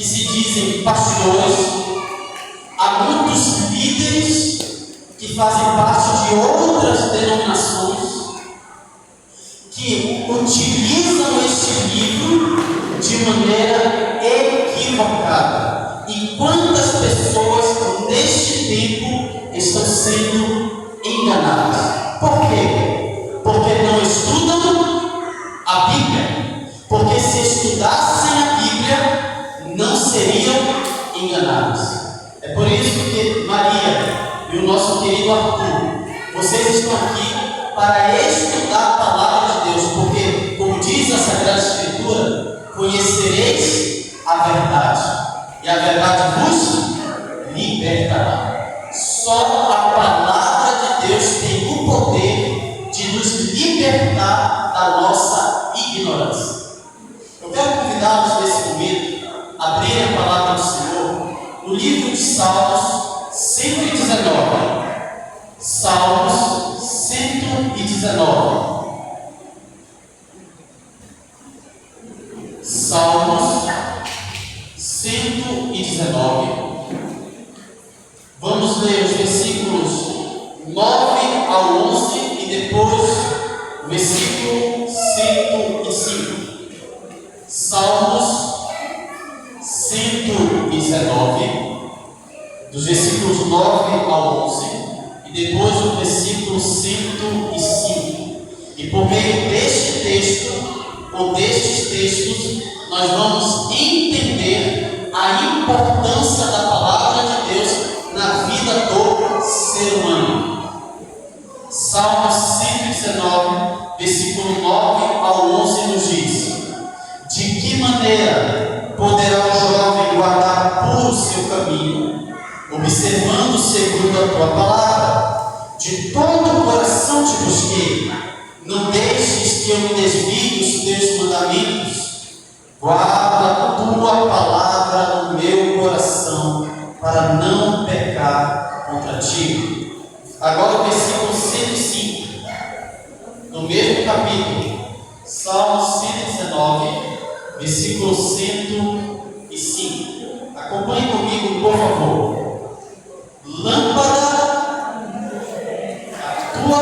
que se dizem pastores, há muitos líderes que fazem parte de outras denominações que utilizam este livro de maneira equivocada. E quantas pessoas neste tempo estão sendo enganadas? Por quê? Porque não estudam a Bíblia. Porque se estudassem a Bíblia, não seriam enganados. É por isso que Maria e o nosso querido Arthur, vocês estão aqui para estudar a palavra de Deus, porque, como diz a Sagrada Escritura, conhecereis a verdade, e a verdade vos libertará. Só a palavra de Deus tem o poder de nos libertar da nossa ignorância. Eu quero convidá-los nesse momento a abrir a palavra do Senhor no livro de Salmos 119. Salmos 119. Salmos 119. Vamos ler os versículos 9 ao 11 e depois o versículo 105. Salmos 119, dos versículos 9 ao 11 e depois o versículo 105. E por meio deste texto, ou destes textos, nós vamos entender a importância da palavra de Deus na vida do ser humano. Salmo 119, versículo 9 ao 11 nos diz: de que maneira poderá o jovem guardar puro o seu caminho, observando segundo a tua palavra? De todo o coração te busquei, não deixes que eu me desvie dos teus mandamentos. Guarda a tua palavra no meu coração, para não pecar contra ti. Agora o versículo 105, no mesmo capítulo, Salmo 119, versículo 105. Acompanhe comigo, por favor. Lâmpada a tua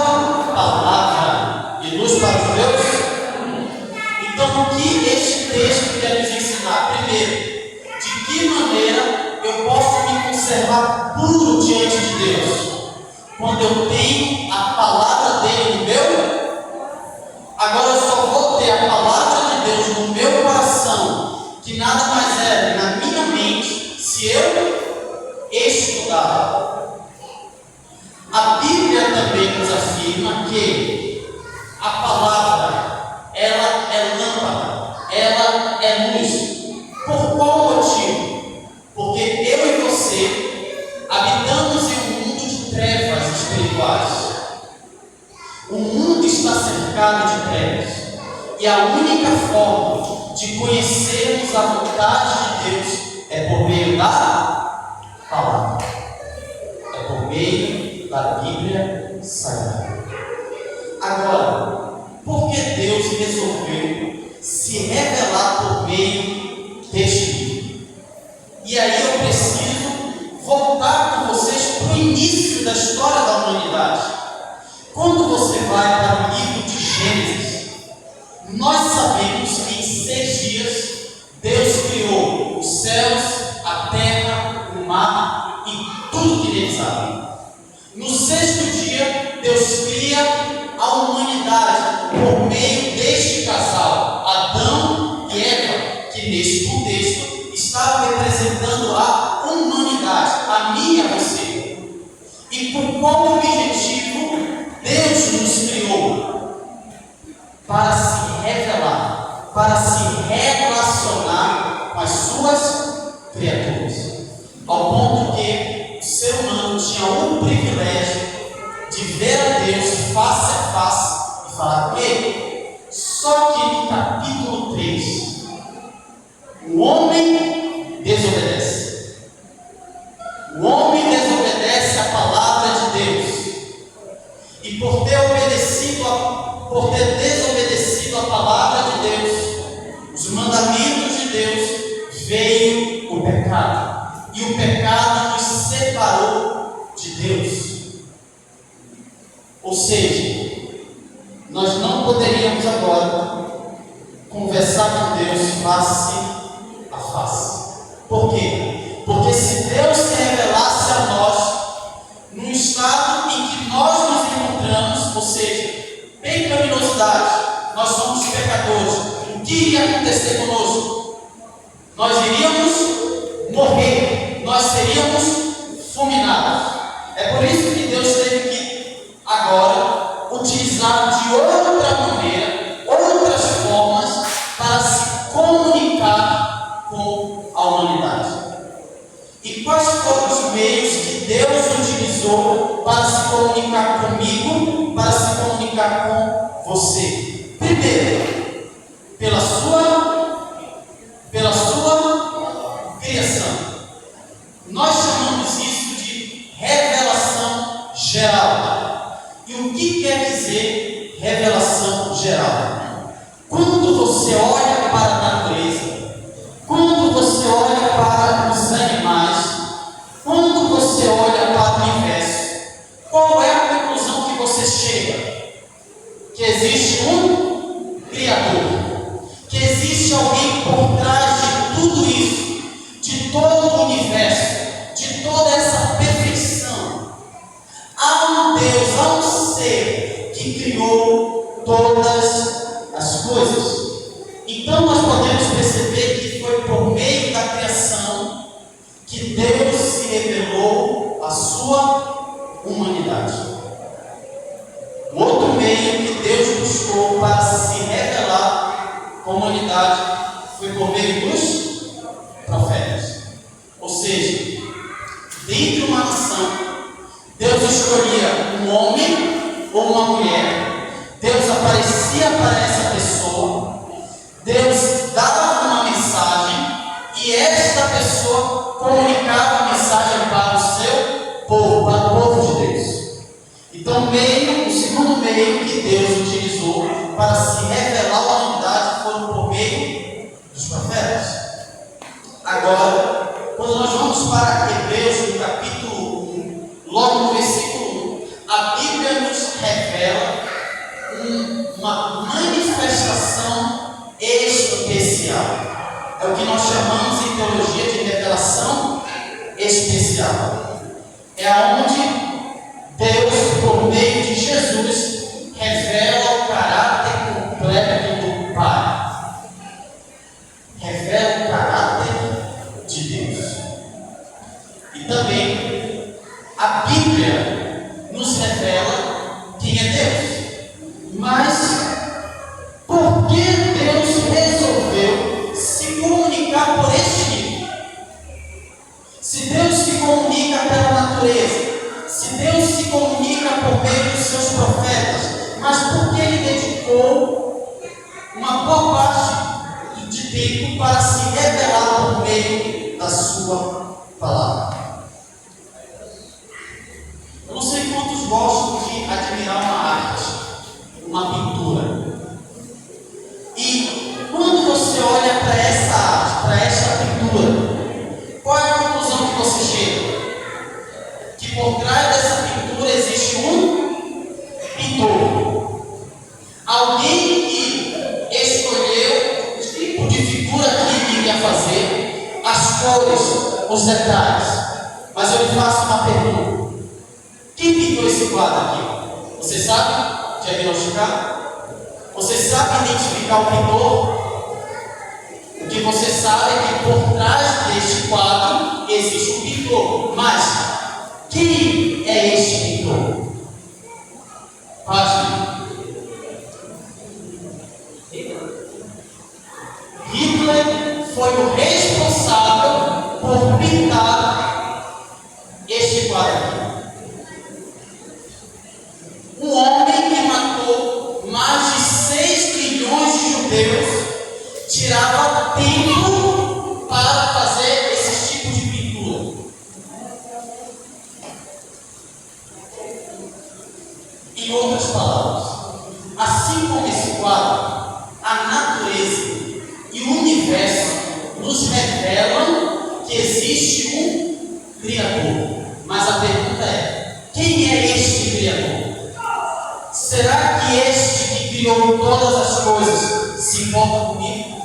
palavra e luz para os meus. Então, o que este texto quer nos ensinar? Primeiro, de que maneira eu posso me conservar puro diante de Deus? Quando eu tenho a palavra dele no meu. Agora eu só vou ter a palavra de Deus no meu coração, que nada mais é na minha mente, se eu estudar. A Bíblia também nos afirma que a palavra, ela é lâmpada, ela é luz. Por qual motivo? Porque eu e você habitamos em um mundo de trevas espirituais. O mundo está cercado de trevas. E a única forma de conhecermos a vontade de Deus é por meio da palavra. É por meio da Bíblia Sagrada. Agora, por que Deus resolveu se revelar por meio deste livro? E aí eu preciso voltar com vocês para o início da história da humanidade. Quando você vai para o livro de Gênesis, nós sabemos que em 6 dias Deus criou os céus, a terra, o mar e tudo que neles há. No 6º dia, Deus cria a humanidade por meio deste casal, Adão e Eva, que neste contexto estava representando a humanidade, a mim e a você. E por qual objetivo Deus nos criou? Para se revelar, para se relacionar com as suas criaturas, ao ponto que o ser humano tinha o privilégio de ver a Deus face a face e falar com Ele. Só que no capítulo 3, o homem desobedece. O homem desobedece a palavra de Deus. E por ter desobedecido a palavra de Deus, os mandamentos de Deus, veio o pecado. E o pecado nos separou de Deus. Ou seja, nós não poderíamos agora conversar com Deus face a face. Por quê? Porque se Deus se revelasse a nós num estado em que nós nos encontramos, ou seja, pecaminosidade, nós somos pecadores, o que iria acontecer conosco? Nós iríamos morrer, nós seríamos fulminados. É por isso que Deus teve que agora utilizar de outra maneira, outras formas para se comunicar com a humanidade. E quais foram os meios que Deus utilizou para se comunicar comigo, para se comunicar com você? Primeiro, pela sua criação. Nós chamamos isso de revelação geral. E o que quer dizer revelação geral? Quando você olha para a natureza, quando você olha para os animais, quando você olha para o universo, qual é a conclusão que você chega? Que existe um Criador, que existe alguém por trás de tudo isso, de todo o universo, de toda essa perfeição. Há um Deus, há um ser que criou todas as coisas. Então nós podemos perceber que foi por meio da criação que Deus se revelou à sua humanidade. O outro meio que Deus buscou para se revelar com a humanidade foi por meio dos profetas. Ou seja, dentro de uma nação, Deus escolhia um homem ou uma mulher, Deus aparecia para essa pessoa, Deus dava uma mensagem e esta pessoa comunicava a mensagem para o seu povo, para o povo de Deus. Então, o segundo meio que Deus utilizou para se revelar à humanidade foi por meio dos profetas. Agora, quando nós vamos para Hebreus, no capítulo 1, logo no versículo 1, a Bíblia nos revela uma manifestação especial. É o que nós chamamos em teologia de revelação especial. É onde Deus, por meio de Jesus, revela o caráter completo do Pai. Revela o caráter de Deus. E também a Bíblia nos revela quem é Deus. Mas por que Deus resolveu se comunicar por este nível? Se Deus se comunica pela natureza, se Deus se comunica por meio dos seus profetas, mas por que Ele dedicou uma boa parte de tempo para se revelar por meio da sua palavra? Eu não sei quantos gostam de admirar uma arte, uma pintura. E quando você olha para essa arte, para esta pintura, qual é a conclusão que você chega? Que por trás dessa pintura existe um pintor. Alguém que escolheu o tipo de figura que ele iria fazer, as cores, os detalhes. Mas eu lhe faço uma pergunta. Quem pintou esse quadro aqui? Você sabe diagnosticar? Você sabe identificar o pintor? O que você sabe é que por trás deste quadro existe um pintor. Mas quem é este pintor? Pasme. Hitler foi o responsável por pintar este quadro aqui. Um homem que matou mais de 6 milhões de judeus tirava tempo para fazer esse tipo de pintura. Em outras palavras, assim como esse quadro, a natureza e o universo nos revelam que existe um Criador. Mas a pergunta é: quem é este Criador? Será que este que criou todas as coisas se importa comigo?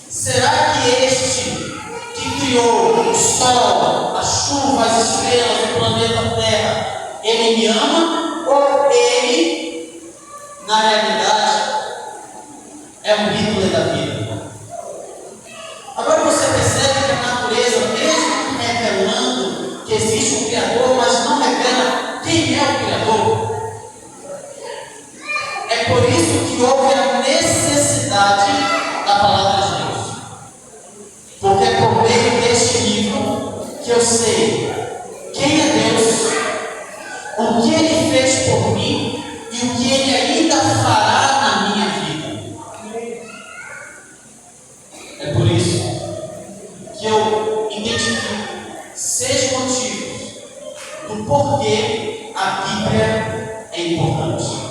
Será que este que criou o sol, a chuva, as estrelas, o planeta Terra, ele me ama? Ou ele, na realidade, é um Hitler da vida? Agora você percebe que a natureza, mesmo revelando que existe um Criador, mas não revela quem é o Criador. É por isso que houve a necessidade da palavra de Deus. Porque é por meio deste livro que eu sei quem é Deus, o que Ele fez por mim e o que Ele ainda fará na minha vida. É por isso que eu identifico 6 motivos do porquê a Bíblia é importante.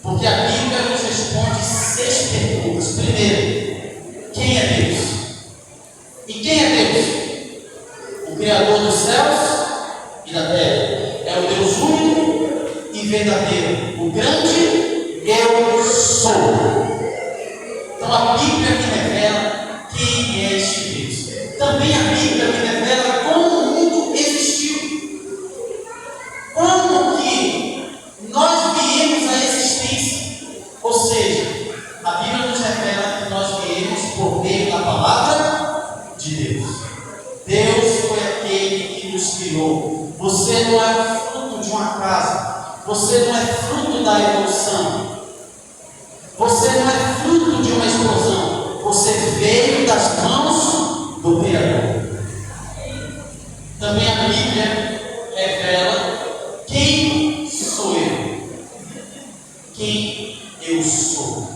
Porque a Bíblia nos responde 6 perguntas. Primeiro, quem é Deus? E quem é Deus? O Criador dos céus e da terra. É o Deus único e verdadeiro. O grande eu sou. Então a Bíblia me revela quem é este Deus. Também a Bíblia me revela como o mundo existiu. Como que nós viemos à existência. Ou seja, a Bíblia nos revela que nós viemos por meio da palavra de Deus. Deus foi aquele que nos criou. Você não é fruto de uma casa. Você não é fruto da evolução. Você não é fruto de uma explosão. Você veio das mãos do Criador. Também a Bíblia revela quem sou eu. Quem eu sou.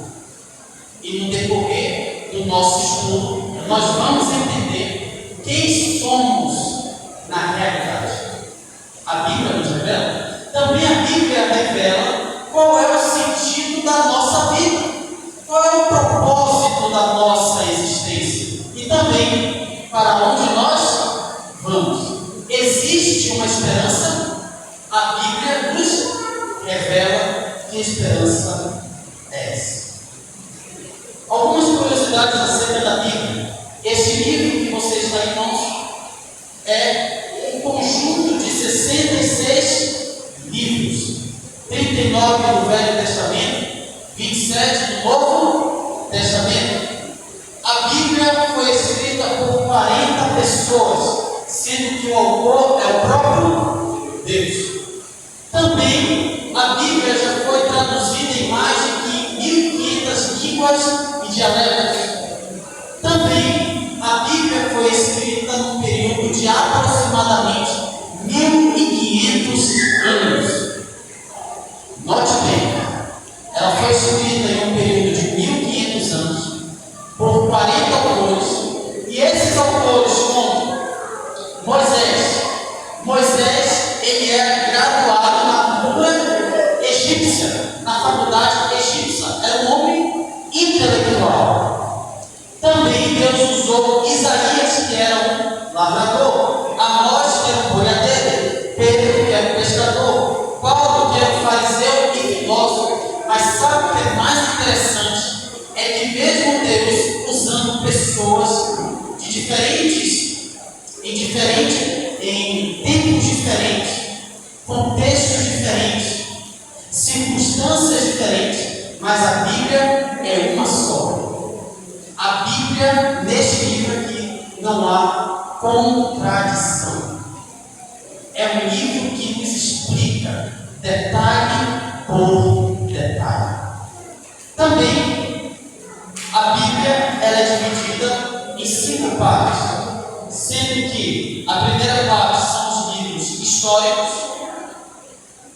E no decorrer do nosso estudo, nós vamos entender quem somos na realidade. A Bíblia nos revela. Também a Bíblia revela qual é o sentido da nossa vida, qual é o propósito da nossa existência e também para onde nós vamos. Existe uma esperança? A Bíblia nos revela que esperança é essa. Algumas curiosidades acerca da Bíblia. Este livro que você está em mãos é um conjunto de 66 livros, 39 do Velho Testamento, 27 do Novo Testamento. A Bíblia foi escrita por 40 pessoas, sendo que o autor é o próprio Deus. Também a Bíblia já foi traduzida em mais de 1.500 línguas e dialetos. Também a Bíblia foi escrita num período de aproximadamente 1.500 anos. Note bem, ela foi escrita em um período de 1.500 anos por 40 autores, e esses autores como Moisés. Moisés, ele era graduado na cultura egípcia, na faculdade egípcia, era um homem intelectual. Também Deus usou Isaías, que era um lavrador, Amós, que era um boiadeiro, Pedro, que era um pescador, Paulo, que era um fariseu e filósofo. Mas sabe o que é mais interessante? É que mesmo Deus usando pessoas de em tempos diferentes, contextos diferentes, circunstâncias diferentes, mas a Bíblia é uma só. A Bíblia, neste livro aqui, não há contradição. É um livro que nos explica detalhe por detalhe. Também a Bíblia ela é dividida em 5 partes, sendo que a primeira parte são os livros históricos,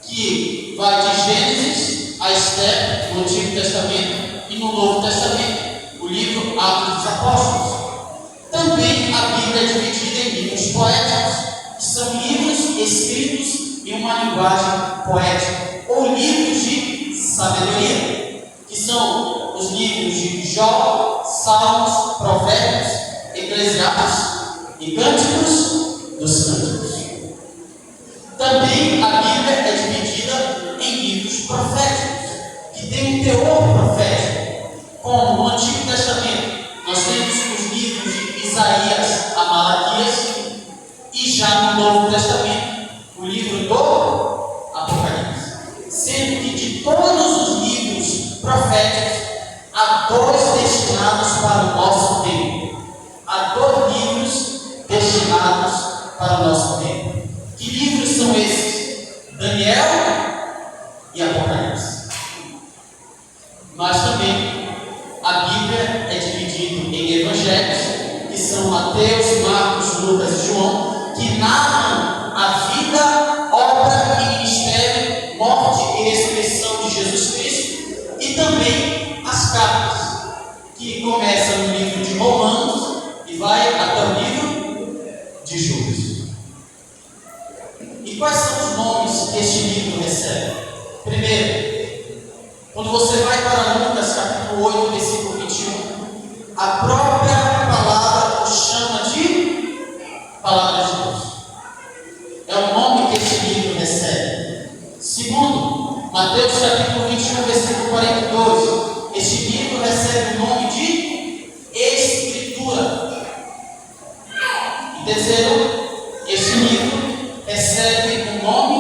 que vai de Gênesis a Esther, no Antigo Testamento, e no Novo Testamento, o livro Atos dos Apóstolos. Também a Bíblia é dividida em livros poéticos, que são livros escritos em uma linguagem poética, ou livros de sabedoria, que são os livros de Jó, Salmos, Provérbios, Eclesiastes e Cânticos dos Cânticos. Também a Bíblia é dividida em livros proféticos, que têm um teor profético, como no Antigo Testamento. Nós temos os livros de Isaías a Malaquias, e já no Novo Testamento, o livro do Apocalipse. Sendo que de todos os livros proféticos, há dois destinados para o nosso tempo. Há dois livros destinados para o nosso tempo. Que livros são esses? Daniel e Apocalipse. Mas também a Bíblia é dividida em evangelhos, que são Mateus, Marcos, Lucas e João, que narram a vida, obra e ministério, morte e ressurreição de Jesus Cristo, e também as cartas, que começam no livro de Romanos e vai até o livro de Judas. E quais são os nomes que este livro recebe? Primeiro, quando você vai para Lucas capítulo 8, versículo 21, a própria palavra o chama de Palavra de Deus. É o nome que este livro recebe. Segundo, Mateus capítulo 21, versículo 42, este livro recebe o nome de Escritura. E terceiro, este livro recebe o nome,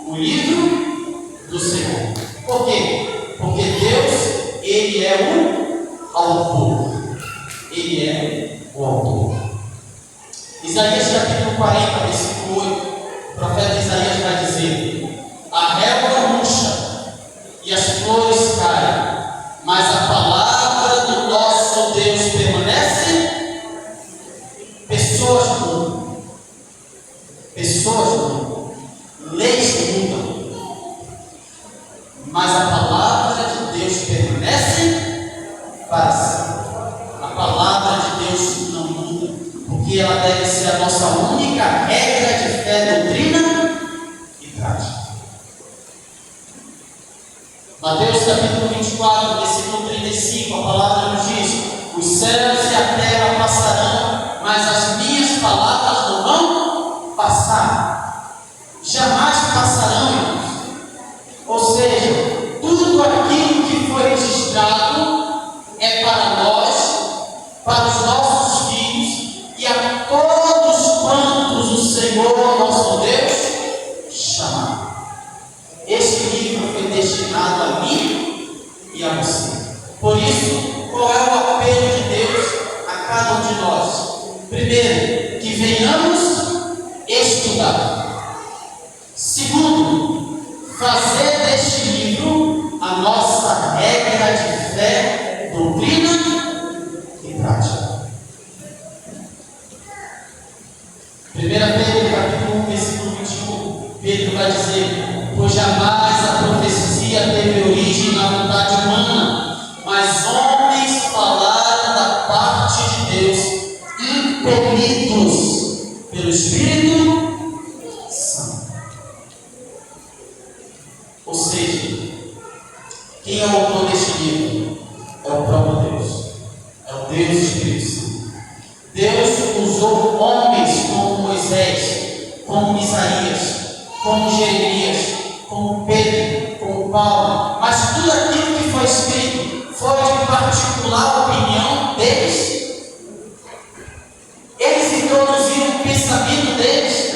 o livro do Senhor. Por quê? Porque Deus, Ele é o autor. Ele é o autor. Isaías capítulo 40, versículo 8, o profeta Isaías vai dizer: a relva murcha e as flores caem, mas a palavra do nosso Deus permanece. Pessoas mudam, leis mudam, mas a palavra de Deus permanece para sempre. A palavra de Deus não muda, porque ela deve ser a nossa única regra de fé, doutrina e prática. Mateus capítulo 24, versículo 35, a palavra nos diz: os céus e a terra passarão, mas as minhas palavras não vão passar. Jamais passarão, irmãos. Ou seja, tudo aquilo que foi registrado é para nós, para os nossos filhos e a todos quantos o Senhor nosso Deus chamar. Este livro foi destinado a mim e a você. Por isso, qual é o apelo de Deus a cada um de nós? Primeiro, que venhamos estudar. Segundo, fazer deste livro a nossa regra de fé, doutrina e prática. 1 Pedro capítulo 1, versículo 21, Pedro vai dizer: pois jamais a profecia teve origem na vontade humana, mas homens falaram da parte de Deus, impelidos pelo Espírito Santo. Ou seja, quem é o autor deste livro? É o próprio Deus. É o Deus Espírito Santo. Deus usou homens como Moisés, como Isaías, como Jeremias, como Pedro, como Paulo, mas tudo aquilo que foi escrito foi de particular opinião deles. Eles introduziram o pensamento deles?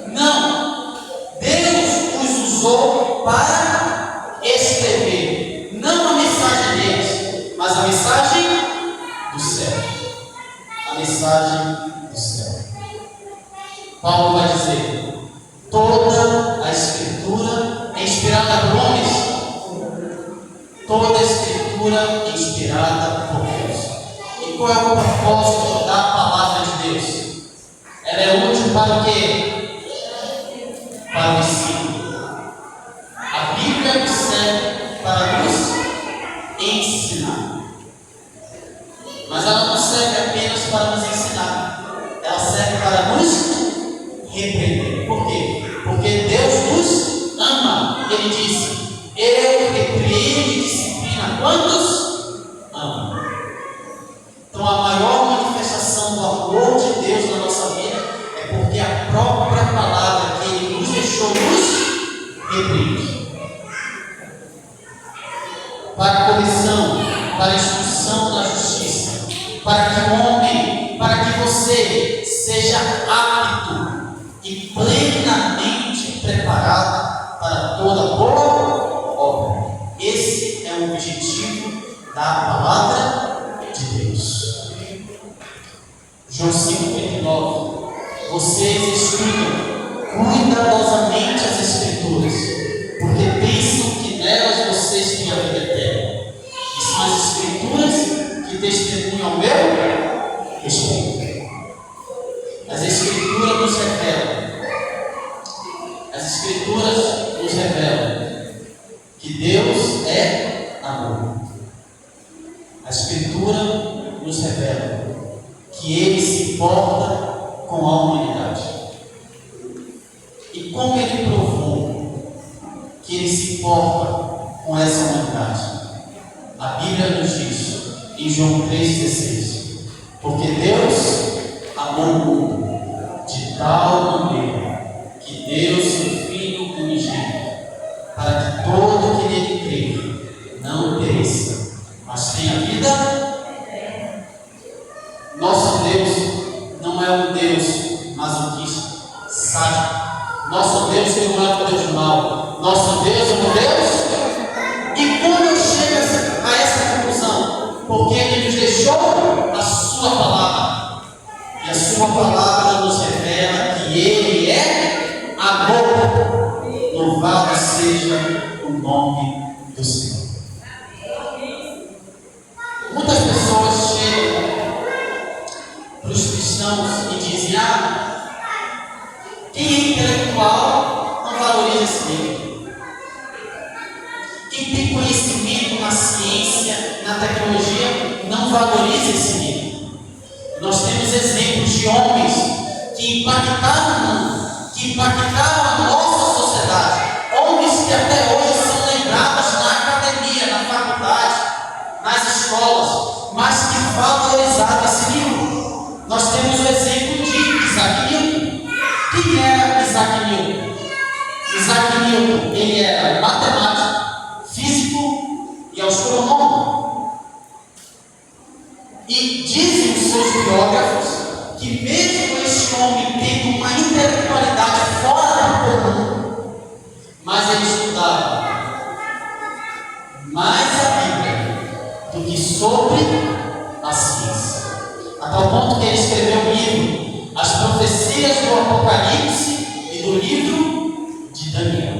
Não. Deus os usou para escrever, não a mensagem deles, mas a mensagem do céu. A mensagem do céu. Paulo vai dizer: toda a Escritura é inspirada por homens. Toda a Escritura é inspirada por Deus. E qual é o propósito da palavra de Deus? Ela é útil para o quê? Para o ensino. A Bíblia nos serve para nos ensinar. Mas ela não serve apenas para nos ensinar. Ela serve para nos repreender. Por quê? Porque Deus nos ama. Ele disse: eu repreendo e disciplina quantos amam. Então a maior manifestação do amor seja apto e plenamente preparado para toda boa obra. Esse é o objetivo da palavra de Deus. João 5,29. Vocês estudam cuidadosamente as Escrituras, porque pensam que nelas vocês têm a vida eterna. E são as Escrituras que testemunham ao meu respeito. As Escrituras nos revelam. As Escrituras nos revelam que Deus é amor. A Escritura nos revela que Ele se importa com a humanidade. E como Ele provou que Ele se importa com essa humanidade? A Bíblia nos diz em João 3,16: porque Deus amou o mundo de tal maneira que deu seu Filho unigênito, para que todo que nele crê não pereça, mas tenha vida. Nosso Deus não é um Deus masoquista, sádico. Nosso Deus não é um Deus mau. Nosso Deus é um Deus. E como eu chego a essa conclusão? Porque Ele nos deixou a Sua palavra. E a Sua palavra nos revela que Ele é amor. Louvado seja o nome do Senhor. Muitas pessoas chegam para os cristãos e dizem: quem é intelectual não valoriza esse livro. Quem tem conhecimento na ciência, na tecnologia, não valoriza esse livro. Nós temos exemplos de homens que impactaram o mundo, que impactaram a nossa sociedade. Homens que até hoje são lembrados na academia, na faculdade, nas escolas, mas que valorizaram esse livro. Nós temos o exemplo de Isaac Newton. Quem era Isaac Newton? Isaac Newton, ele era matemático, físico e astronômico. E dizem os seus biógrafos que mesmo este homem tendo uma intelectualidade fora do comum, mas ele estudava mais a Bíblia do que sobre a ciência. A tal ponto que ele escreveu um livro, As Profecias do Apocalipse e do livro de Daniel.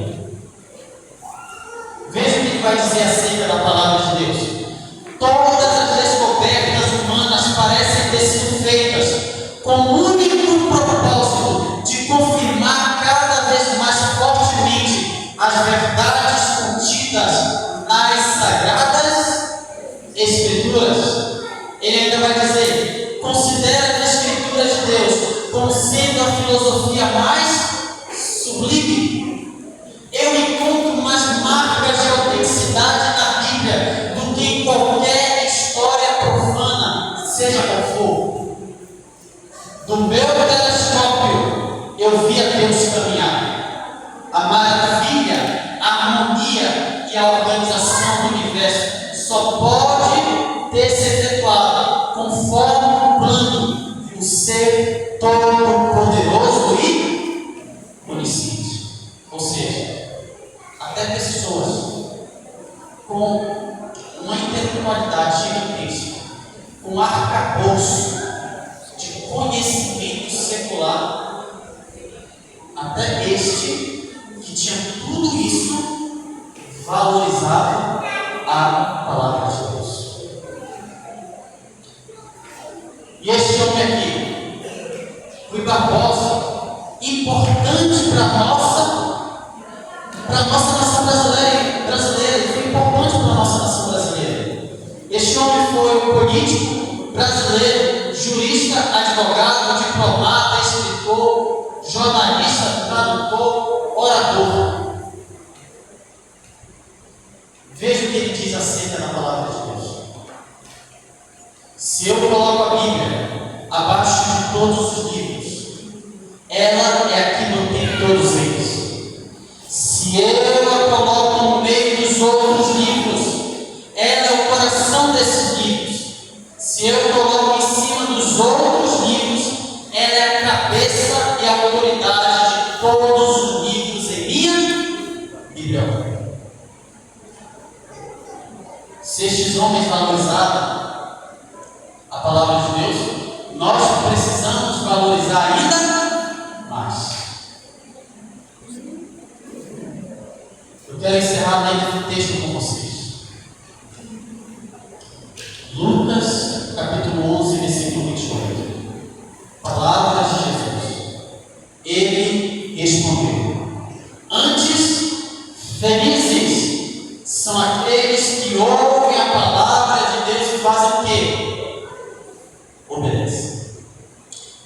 Veja o que ele vai dizer acerca da palavra de Deus. Todas as descobertas humanas parecem ter sido feitas com o único propósito de confirmar cada vez mais fortemente as verdades contidas nas Sagradas Escrituras. Ele ainda vai dizer: considera as Escrituras de Deus como sendo a filosofia mais sublime. Eu encontro mais marcas de autenticidade na Bíblia do que em qualquer história profana, seja qual for. Do meu telescópio eu via Deus caminhar. A maravilha, a harmonia e a organização do universo só pode ter se efetuado conforme o plano do ser todo-poderoso e onisciente. Ou seja, até pessoas com uma intelectualidade gigantesca, com arcabouço de conhecimento secular, até este que tinha tudo isso, valorizava a palavra de Deus. E este homem aqui, Rui Barbosa, importante para a nossa nação brasileira, ele foi importante para a nossa nação brasileira. Este homem foi um político brasileiro, jurista, advogado, diplomata, escritor, jornalista, tradutor, orador. Veja o que ele diz acerca da palavra de Deus. Se eu coloco a Bíblia abaixo de todos os livros, ela é a que mantém todos eles. Se eu a coloco no meio dos outros livros, ela é o coração desses livros. Se eu coloco em cima dos outros livros, ela é a esses homens valorizaram a palavra de Deus, nós precisamos valorizar ainda mais. Eu quero encerrar lendo o texto com vocês. Lucas, capítulo 11, versículo 28. Palavras de Jesus. Ele respondeu: antes, felizes são aqueles que ouvem a palavra de Deus e fazem o quê? Obedecem.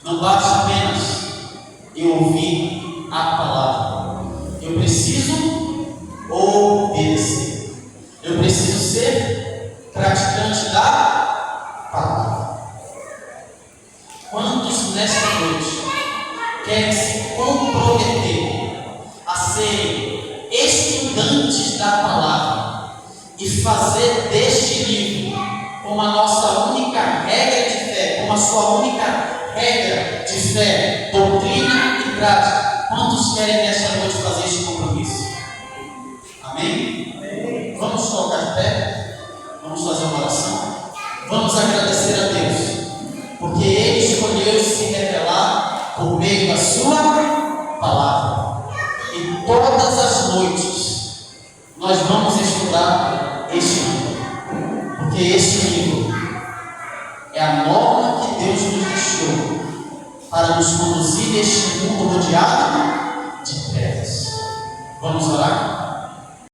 Não basta apenas eu ouvir a palavra. Eu preciso obedecer. Eu preciso ser praticante da palavra. Quantos nesta noite querem se comprometer a serem estudantes da palavra e fazer deste livro como a nossa única regra de fé, como a sua única regra de fé, doutrina e prática? Quantos querem nesta noite fazer este compromisso? Amém? Amém. Vamos colocar de pé, vamos fazer uma oração, vamos agradecer a Deus, porque Ele escolheu se revelar por meio da sua palavra. E todas as noites nós vamos estudar este livro, porque este livro é a norma que Deus nos deixou para nos conduzir neste mundo rodeado de trevas. Vamos orar?